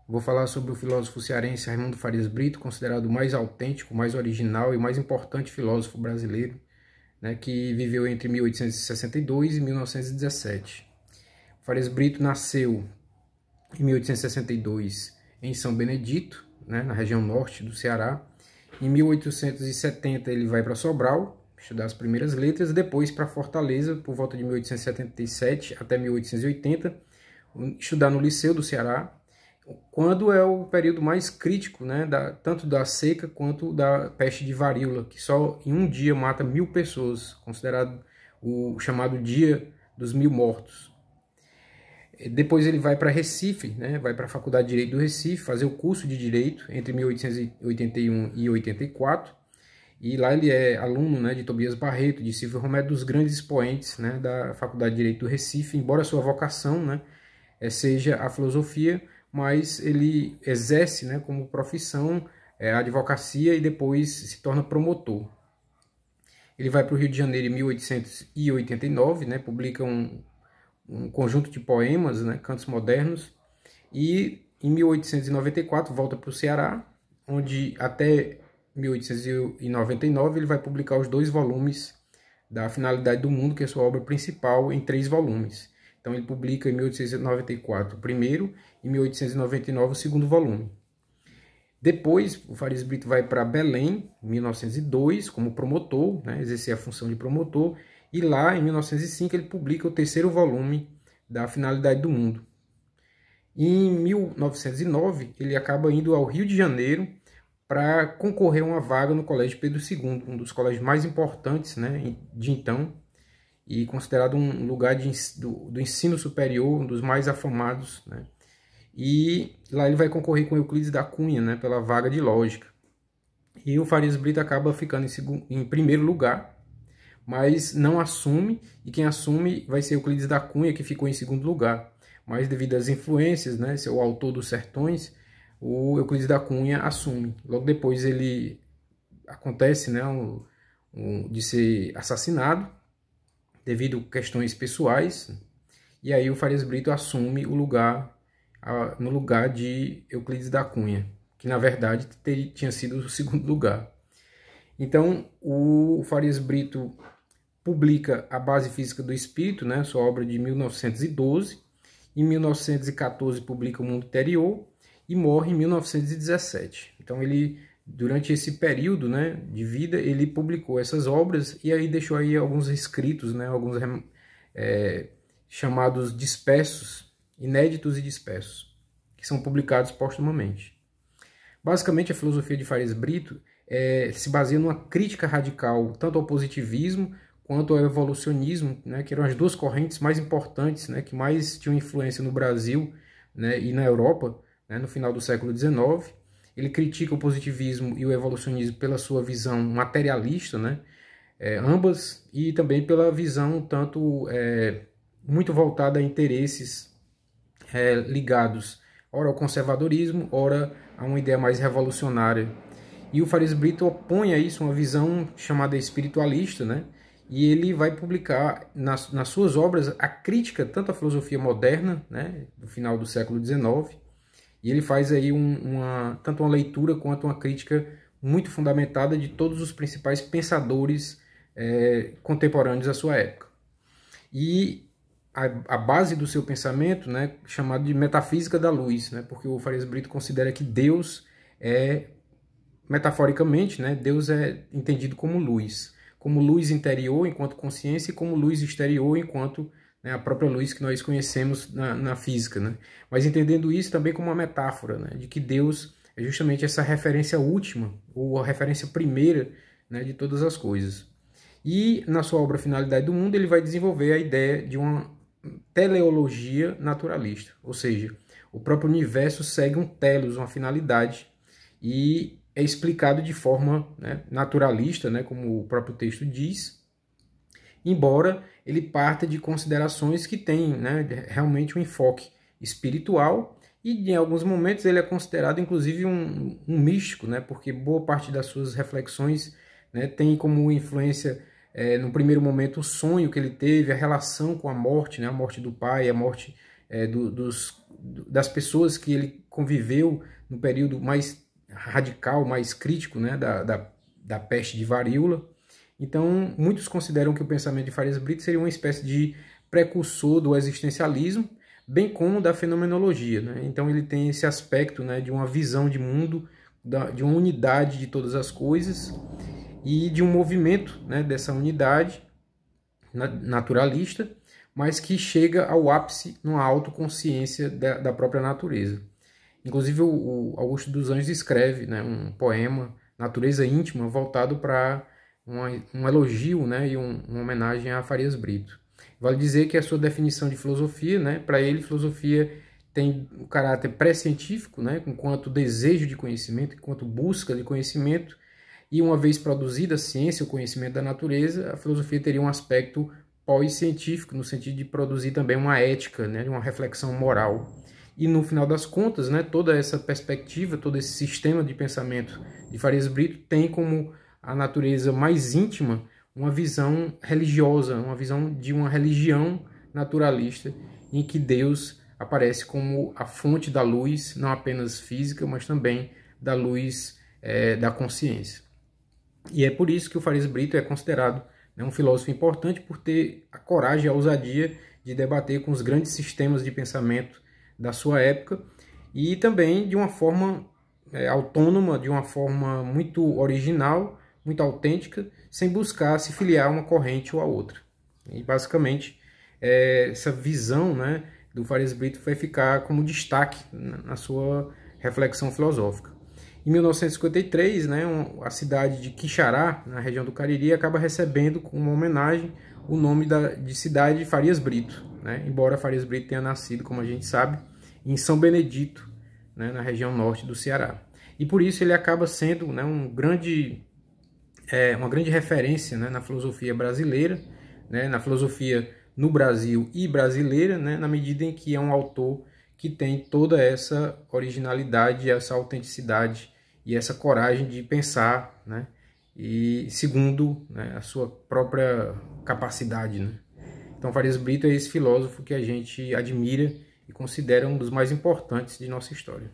Vou falar sobre o filósofo cearense Raimundo Farias Brito, considerado o mais autêntico, mais original e mais importante filósofo brasileiro, né, que viveu entre 1862 e 1917. Farias Brito nasceu em 1862 em São Benedito, né, na região norte do Ceará. Em 1870 ele vai para Sobral, estudar as primeiras letras, depois para Fortaleza, por volta de 1877 até 1880, estudar no Liceu do Ceará, quando é o período mais crítico, né, tanto da seca quanto da peste de varíola, que só em um dia mata 1000 pessoas, considerado o chamado Dia dos 1000 Mortos. Depois ele vai para Recife, né, vai para a Faculdade de Direito do Recife, fazer o curso de Direito entre 1881 e 84, e lá ele é aluno, né, de Tobias Barreto, de Silvio Romero, dos grandes expoentes, né, da Faculdade de Direito do Recife, embora sua vocação, né, seja a filosofia, mas ele exerce, né, como profissão a advocacia e depois se torna promotor. Ele vai para o Rio de Janeiro em 1889, né, publica um conjunto de poemas, né, cantos modernos, e em 1894 volta para o Ceará, onde até 1899 ele vai publicar os 2 volumes da Finalidade do Mundo, que é sua obra principal, em 3 volumes. Então ele publica em 1894 o primeiro e em 1899 o segundo volume. Depois o Farias Brito vai para Belém, em 1902, como promotor, né, exercer a função de promotor, e lá em 1905 ele publica o 3º volume da Finalidade do Mundo. E em 1909 ele acaba indo ao Rio de Janeiro para concorrer a uma vaga no Colégio Pedro II, um dos colégios mais importantes, né, de então, e considerado um lugar do ensino superior, um dos mais afamados, né? E lá ele vai concorrer com Euclides da Cunha, né, pela vaga de Lógica. E o Farias Brito acaba ficando em primeiro lugar, mas não assume, e quem assume vai ser Euclides da Cunha, que ficou em segundo lugar. Mas devido às influências, né, ser o autor dos Sertões, o Euclides da Cunha assume. Logo depois ele acontece, né, de ser assassinado, devido a questões pessoais, e aí o Farias Brito assume o lugar, no lugar de Euclides da Cunha, que na verdade tinha sido o segundo lugar. Então o Farias Brito publica A Base Física do Espírito, né, sua obra de 1912, em 1914 publica O Mundo Interior e morre em 1917. Então ele, durante esse período, né, de vida, ele publicou essas obras e aí deixou aí alguns escritos, né, alguns chamados dispersos, inéditos e dispersos, que são publicados póstumamente. Basicamente, a filosofia de Farias Brito se baseia numa crítica radical tanto ao positivismo quanto ao evolucionismo, né, que eram as 2 correntes mais importantes, né, que mais tinham influência no Brasil, né, e na Europa, né, no final do século XIX. Ele critica o positivismo e o evolucionismo pela sua visão materialista, né, ambas, e também pela visão tanto muito voltada a interesses ligados ora ao conservadorismo, ora a uma ideia mais revolucionária. E o Farias Brito opõe a isso uma visão chamada espiritualista, né? E ele vai publicar nas suas obras a crítica tanto à filosofia moderna, né, do final do século XIX, e ele faz aí tanto uma leitura quanto uma crítica muito fundamentada de todos os principais pensadores contemporâneos à sua época. E a base do seu pensamento, né, chamado de metafísica da luz, né, porque o Farias Brito considera que Deus metaforicamente, né, Deus é entendido como luz interior enquanto consciência e como luz exterior enquanto, né, a própria luz que nós conhecemos na física, né? Mas entendendo isso também como uma metáfora, né, de que Deus é justamente essa referência última, ou a referência primeira, né, de todas as coisas. E na sua obra Finalidade do Mundo ele vai desenvolver a ideia de uma teleologia naturalista, ou seja, o próprio universo segue um telos, uma finalidade, e é explicado de forma, né, naturalista, né, como o próprio texto diz, embora ele parta de considerações que têm, né, realmente um enfoque espiritual, e em alguns momentos ele é considerado inclusive um místico, né, porque boa parte das suas reflexões, né, tem como influência, no primeiro momento, o sonho que ele teve, a relação com a morte, né, a morte do pai, a morte das pessoas que ele conviveu no período mais radical, mais crítico, né, da peste de varíola. Então, muitos consideram que o pensamento de Farias Brito seria uma espécie de precursor do existencialismo, bem como da fenomenologia, né? Então ele tem esse aspecto, né, de uma visão de mundo, de uma unidade de todas as coisas e de um movimento, né, dessa unidade naturalista, mas que chega ao ápice numa autoconsciência da própria natureza. Inclusive o Augusto dos Anjos escreve, né, um poema, Natureza Íntima, voltado para um elogio, né, e uma homenagem a Farias Brito. Vale dizer que a sua definição de filosofia, né, para ele, filosofia tem um caráter pré-científico, né, enquanto desejo de conhecimento, enquanto busca de conhecimento, e uma vez produzida a ciência, o conhecimento da natureza, a filosofia teria um aspecto pós-científico, no sentido de produzir também uma ética, né, uma reflexão moral. E no final das contas, né, toda essa perspectiva, todo esse sistema de pensamento de Farias Brito tem como a natureza mais íntima uma visão religiosa, uma visão de uma religião naturalista, em que Deus aparece como a fonte da luz, não apenas física, mas também da luz da consciência. E é por isso que o Farias Brito é considerado, né, um filósofo importante, por ter a coragem e a ousadia de debater com os grandes sistemas de pensamento da sua época, e também de uma forma autônoma, de uma forma muito original, muito autêntica, sem buscar se filiar a uma corrente ou a outra. E basicamente essa visão, né, do Farias Brito vai ficar como destaque na sua reflexão filosófica. Em 1953, né, a cidade de Quixará, na região do Cariri, acaba recebendo como homenagem o nome de cidade de Farias Brito, né, embora Farias Brito tenha nascido, como a gente sabe, em São Benedito, né, na região norte do Ceará. E por isso ele acaba sendo, né, uma grande referência, né, na filosofia brasileira, né, na filosofia no Brasil e brasileira, né, na medida em que é um autor que tem toda essa originalidade, essa autenticidade e essa coragem de pensar, né, e segundo, né, a sua própria capacidade, né. Então Farias Brito é esse filósofo que a gente admira e considera um dos mais importantes de nossa história.